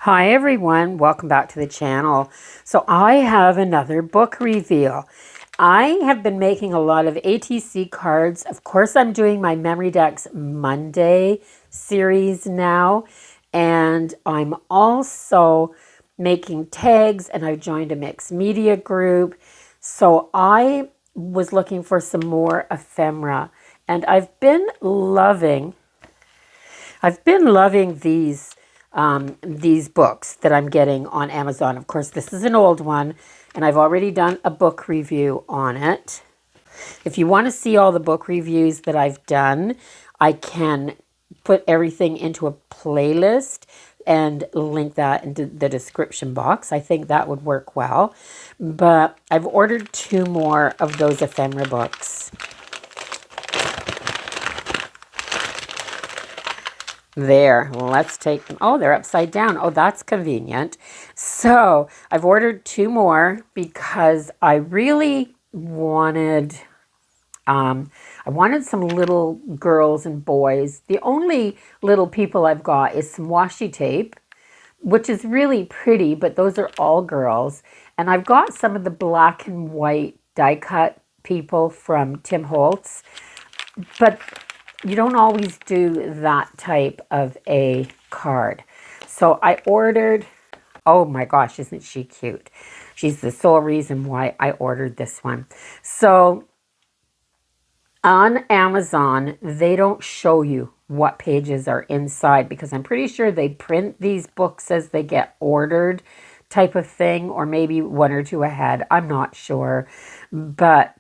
Hi everyone, welcome back to the channel. So I have another book reveal. I have been making a lot of ATC cards. Of course, I'm doing my Memory Decks Monday series now, and I'm also making tags, and I've joined a mixed media group. So I was looking for some more ephemera, and I've been loving these books that I'm getting on Amazon. Of course, this is an old one, and I've already done a book review on it. If you want to see all the book reviews that I've done, I can put everything into a playlist and link that into the description box. I think that would work well. But I've ordered 2 more of those ephemera books. There, let's take them. Oh, they're upside down. Oh, that's convenient. So I've ordered 2 more because I really wanted, I wanted some little girls and boys. The only little people I've got is some washi tape, which is really pretty, but those are all girls. And I've got some of the black and white die cut people from Tim Holtz, but you don't always do that type of a card. So I ordered, oh my gosh, isn't she cute? She's the sole reason why I ordered this one. So on Amazon, they don't show you what pages are inside because I'm pretty sure they print these books as they get ordered type of thing, or maybe 1 or 2 ahead. I'm not sure. But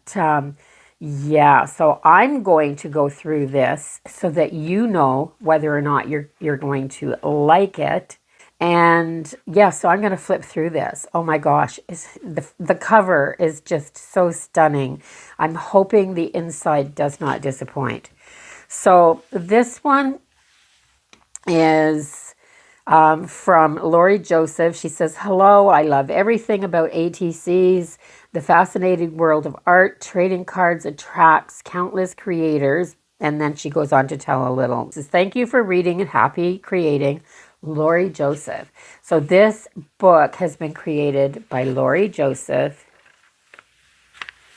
yeah, so I'm going to go through this so that you know whether or not you're going to like it. And yeah, so I'm going to flip through this. Oh my gosh, the cover is just so stunning. I'm hoping the inside does not disappoint. So this one is from Lori Joseph. She says, "Hello, I love everything about ATCs. The fascinating world of art, trading cards attracts countless creators." And then she goes on to tell a little. She says, "Thank you for reading and happy creating, Lori Joseph." So this book has been created by Lori Joseph.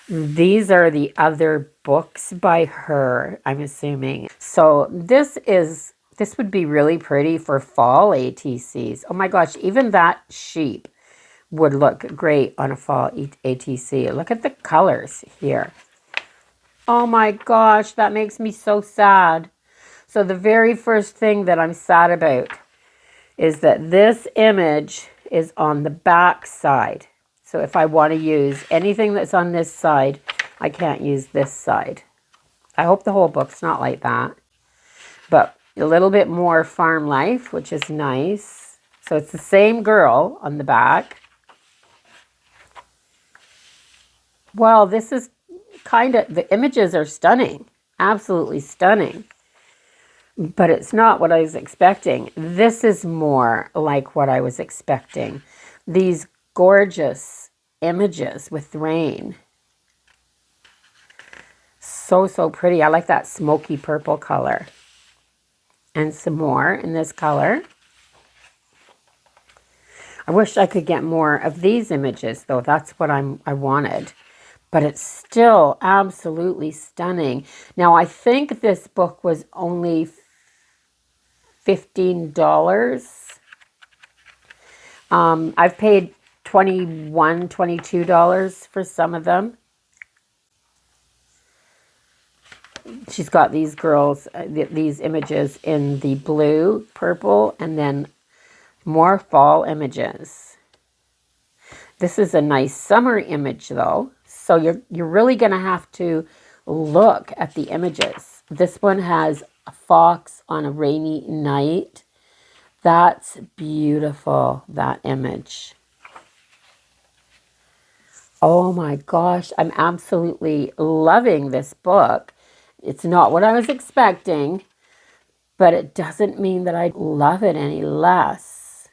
These are the other books by her, I'm assuming. So this would be really pretty for fall ATCs. Oh my gosh, even that sheep would look great on a fall ATC. Look at the colors here. Oh my gosh, that makes me so sad. So the very first thing that I'm sad about is that this image is on the back side. So if I want to use anything that's on this side, I can't use this side. I hope the whole book's not like that. But a little bit more farm life, which is nice. So it's the same girl on the back. Well, this is kind of, the images are stunning. Absolutely stunning. But it's not what I was expecting. This is more like what I was expecting. These gorgeous images with rain. So pretty. I like that smoky purple color. And some more in this color. I wish I could get more of these images, though. That's what I wanted. But it's still absolutely stunning. Now, I think this book was only $15. I've paid $21, $22 for some of them. She's got these girls, these images in the blue, purple, and then more fall images. This is a nice summer image, though. So you're really going to have to look at the images. This one has a fox on a rainy night. That's beautiful, that image. Oh my gosh, I'm absolutely loving this book. It's not what I was expecting, but it doesn't mean that I love it any less.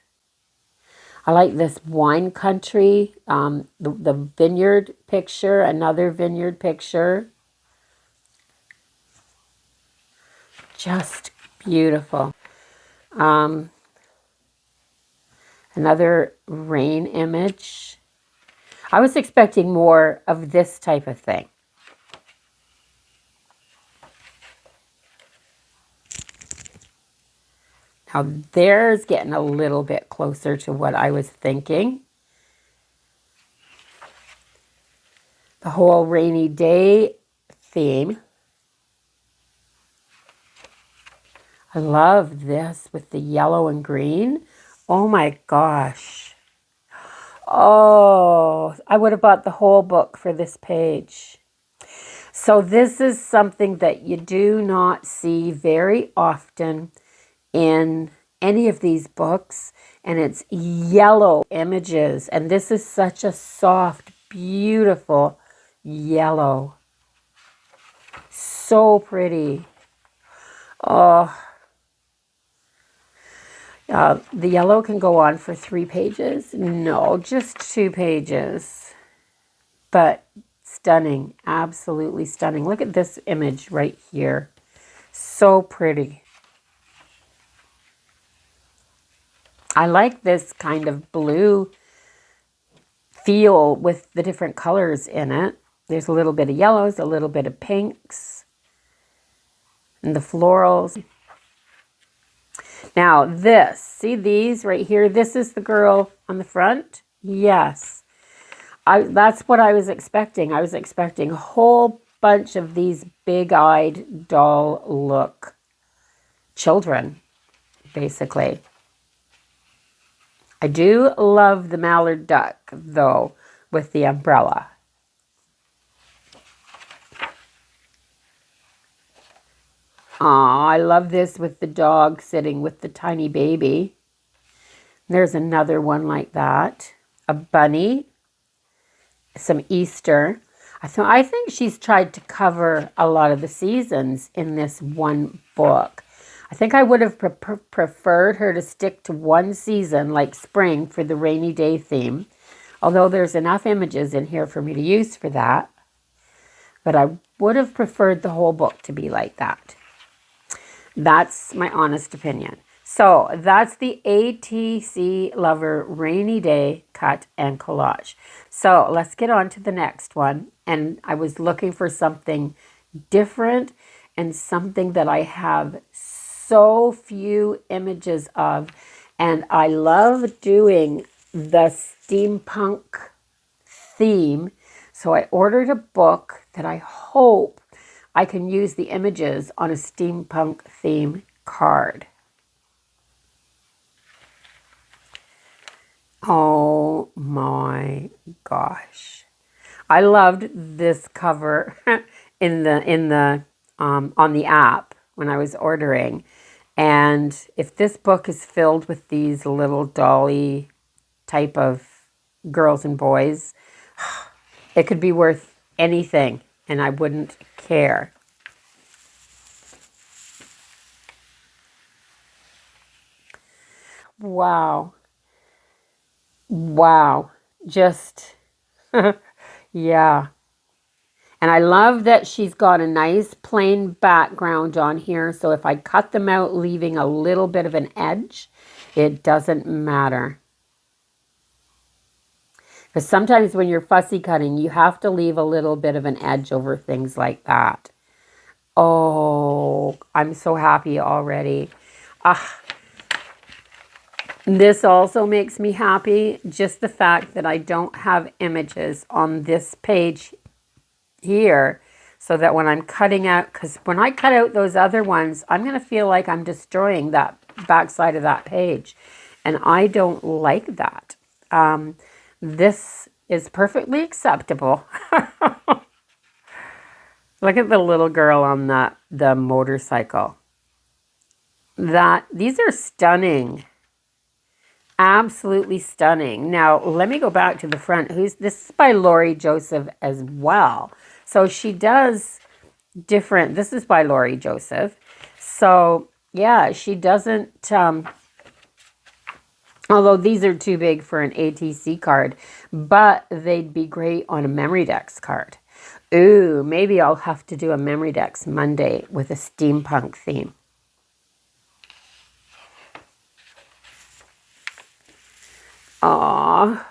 I like this wine country, the vineyard picture, another vineyard picture. Just beautiful. Another rain image. I was expecting more of this type of thing. Now there's getting a little bit closer to what I was thinking. The whole rainy day theme. I love this with the yellow and green. Oh my gosh. Oh, I would have bought the whole book for this page. So this is something that you do not see very often in any of these books, and it's yellow images, and this is such a soft, beautiful yellow. So pretty. Oh, the yellow can go on for 3 pages. No, just 2 pages. But stunning, absolutely stunning. Look at this image right here. So pretty. I like this kind of blue feel with the different colors in it. There's a little bit of yellows, a little bit of pinks, and the florals. Now this, see these right here? This is the girl on the front. Yes, that's what I was expecting. I was expecting a whole bunch of these big-eyed doll look children, basically. I do love the mallard duck, though, with the umbrella. Aw, I love this with the dog sitting with the tiny baby. There's another one like that. A bunny. Some Easter. I think she's tried to cover a lot of the seasons in this one book. I think I would have preferred her to stick to one season, like spring, for the rainy day theme. Although there's enough images in here for me to use for that. But I would have preferred the whole book to be like that. That's my honest opinion. So that's the ATC Lover Rainy Day Cut and Collage. So let's get on to the next one. And I was looking for something different and something that I have so few images of. And I love doing the steampunk theme. So I ordered a book that I hope I can use the images on a steampunk theme card. Oh my gosh. I loved this cover on the app when I was ordering. And if this book is filled with these little dolly type of girls and boys, it could be worth anything and I wouldn't care. Wow. Wow. Just, yeah. And I love that she's got a nice plain background on here. So if I cut them out, leaving a little bit of an edge, it doesn't matter. Because sometimes when you're fussy cutting, you have to leave a little bit of an edge over things like that. Oh, I'm so happy already. This also makes me happy. Just the fact that I don't have images on this page here, so that when I'm cutting out, because when I cut out those other ones, I'm going to feel like I'm destroying that backside of that page. And I don't like that. This is perfectly acceptable. Look at the little girl on the motorcycle. These are stunning. Absolutely stunning. Now, let me go back to the front. This is by Laurie Joseph as well. So she does different, this is by Laurie Joseph. So yeah, she doesn't, although these are too big for an ATC card, but they'd be great on a Memory Decks card. Ooh, maybe I'll have to do a Memory Decks Monday with a steampunk theme. Aw.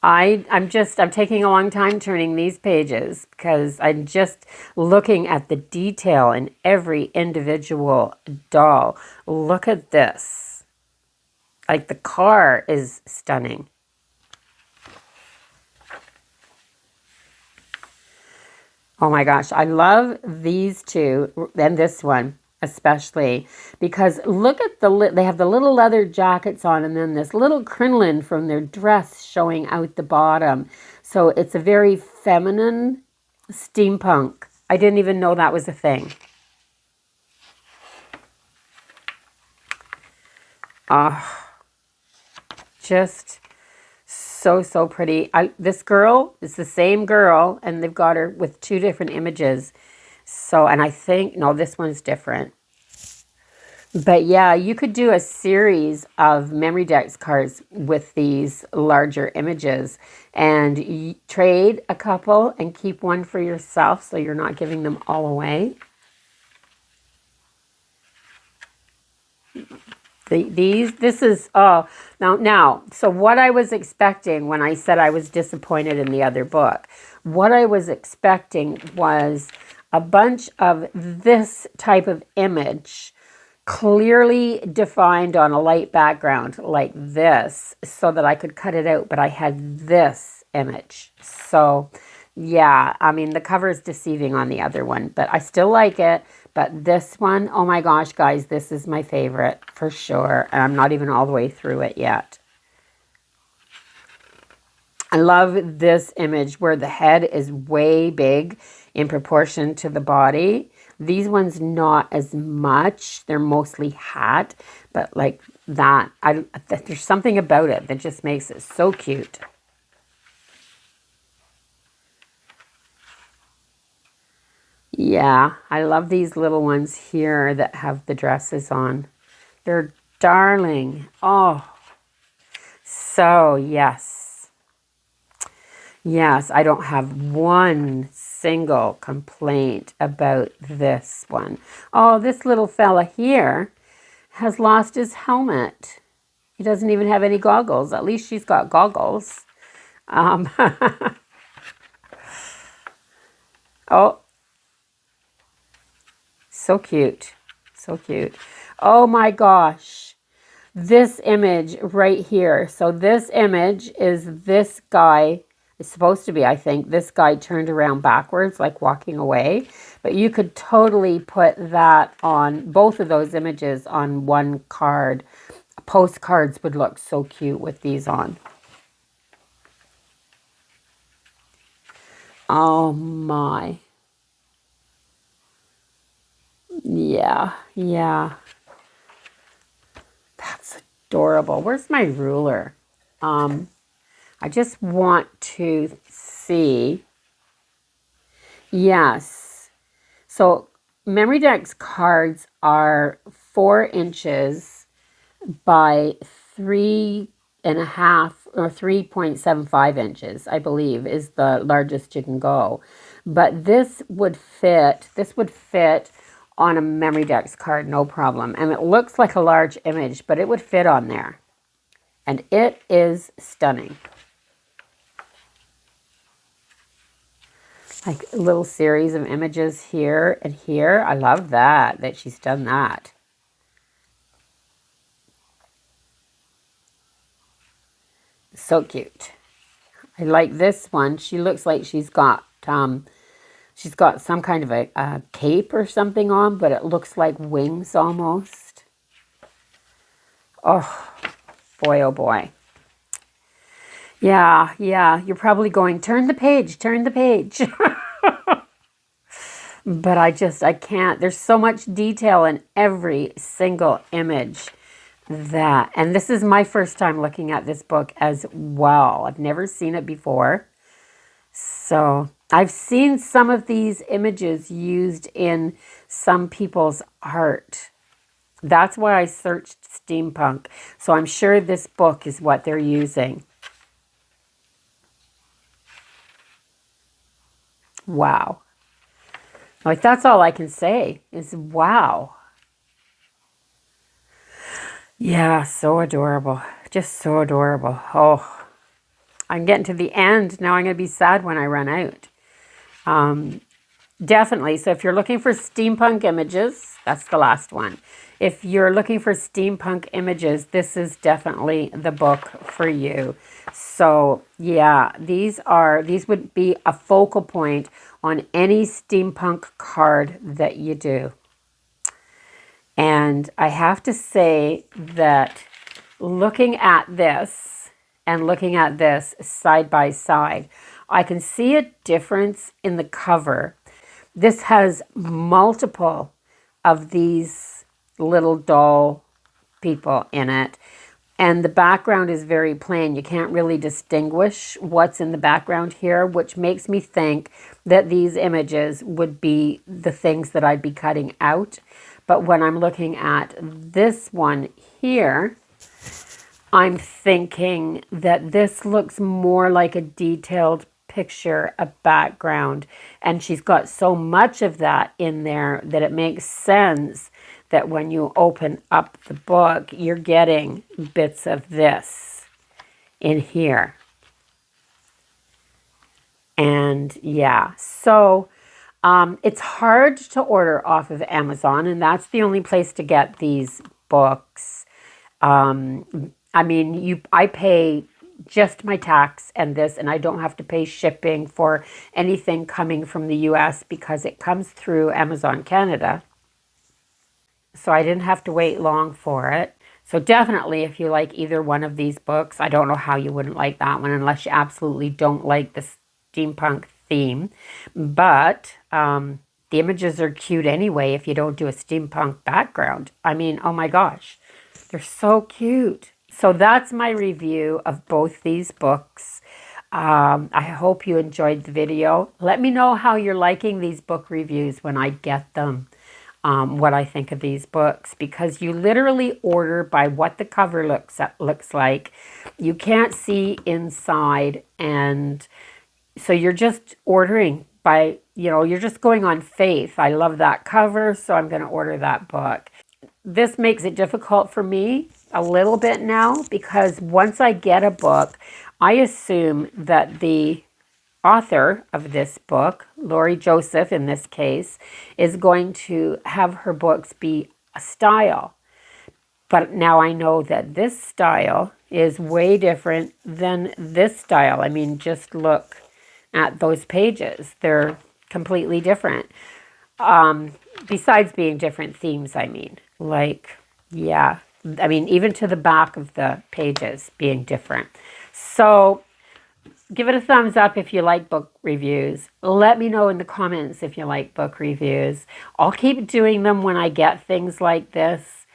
I'm taking a long time turning these pages because I'm just looking at the detail in every individual doll. Look at this. Like the car is stunning. Oh my gosh, I love these two and this one especially because look at they have the little leather jackets on and then this little crinoline from their dress showing out the bottom. So it's a very feminine steampunk. I didn't even know that was a thing. Just so pretty. This girl is the same girl and they've got her with two different images. So, and I think, no, this one's different. But yeah, you could do a series of memory decks cards with these larger images and trade a couple and keep one for yourself so you're not giving them all away. This is, oh, now, so what I was expecting when I said I was disappointed in the other book, what I was expecting was a bunch of this type of image clearly defined on a light background like this so that I could cut it out, but I had this image. So yeah, I mean, the cover is deceiving on the other one, but I still like it. But this one, oh my gosh, guys, this is my favorite for sure. And I'm not even all the way through it yet. I love this image where the head is way big in proportion to the body. These ones not as much. They're mostly hat, but like that, there's something about it that just makes it so cute. Yeah, I love these little ones here that have the dresses on. They're darling. Oh, so yes. Yes, I don't have one single complaint about this one. Oh, this little fella here has lost his helmet. He doesn't even have any goggles. At least she's got goggles. Oh, so cute. So cute. Oh my gosh. This image right here. So this image is this guy. It's supposed to be, I think, this guy turned around backwards, like walking away. But you could totally put that on, both of those images on one card. Postcards would look so cute with these on. Oh my. Yeah, yeah. That's adorable. Where's my ruler? I just want to see. Yes. So Memory Decks cards are 4 inches by 3.5 or 3.75 inches, I believe, is the largest you can go. But this would fit on a Memory Decks card, no problem. And it looks like a large image, but it would fit on there. And it is stunning. Like a little series of images here and here. I love that she's done that. So cute. I like this one. She looks like she's got some kind of a cape or something on, but it looks like wings almost. Oh, boy, oh boy. Yeah, you're probably going, turn the page. But I can't. There's so much detail in every single image and this is my first time looking at this book as well. I've never seen it before. So I've seen some of these images used in some people's art. That's why I searched steampunk. So I'm sure this book is what they're using. Wow. Like, that's all I can say is wow. Yeah, so adorable. Just so adorable. Oh, I'm getting to the end. Now I'm going to be sad when I run out. Definitely. So if you're looking for steampunk images, that's the last one. If you're looking for steampunk images, this is definitely the book for you. So yeah, these would be a focal point on any steampunk card that you do. And I have to say that looking at this and looking at this side by side, I can see a difference in the cover. This has multiple of these little doll people in it. And the background is very plain. You can't really distinguish what's in the background here, which makes me think that these images would be the things that I'd be cutting out. But when I'm looking at this one here, I'm thinking that this looks more like a detailed picture, a background, and she's got so much of that in there that it makes sense that when you open up the book, you're getting bits of this in here. And yeah, so it's hard to order off of Amazon, and that's the only place to get these books. I mean, I pay just my tax and this, and I don't have to pay shipping for anything coming from the US because it comes through Amazon Canada. So I didn't have to wait long for it. So definitely, if you like either one of these books, I don't know how you wouldn't like that one unless you absolutely don't like the steampunk theme. But the images are cute anyway if you don't do a steampunk background. I mean, oh my gosh, they're so cute. So that's my review of both these books. I hope you enjoyed the video. Let me know how you're liking these book reviews when I get them. What I think of these books, because you literally order by what the cover looks like. You can't see inside, and so you're just ordering by, you're just going on faith. I love that cover, so I'm going to order that book. This makes it difficult for me a little bit now, because once I get a book, I assume that the author of this book, Lori Joseph in this case, is going to have her books be a style. But now I know that this style is way different than this style. I mean, just look at those pages. They're completely different. Besides being different themes, I mean. Like, yeah. I mean, even to the back of the pages being different. So give it a thumbs up if you like book reviews. Let me know in the comments if you like book reviews. I'll keep doing them when I get things like this.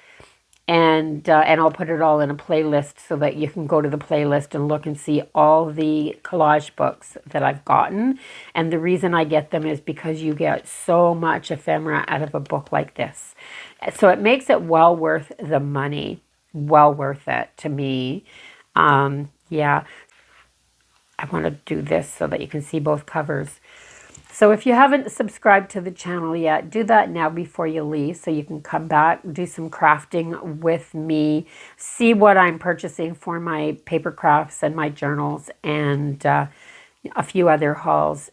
And I'll put it all in a playlist so that you can go to the playlist and look and see all the collage books that I've gotten. And the reason I get them is because you get so much ephemera out of a book like this. So it makes it well worth the money. Well worth it to me. Yeah. I want to do this so that you can see both covers. So if you haven't subscribed to the channel yet, do that now before you leave so you can come back, do some crafting with me, see what I'm purchasing for my paper crafts and my journals, and a few other hauls,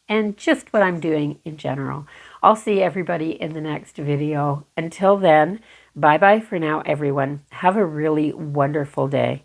and just what I'm doing in general. I'll see everybody in the next video. Until then, bye-bye for now, everyone. Have a really wonderful day.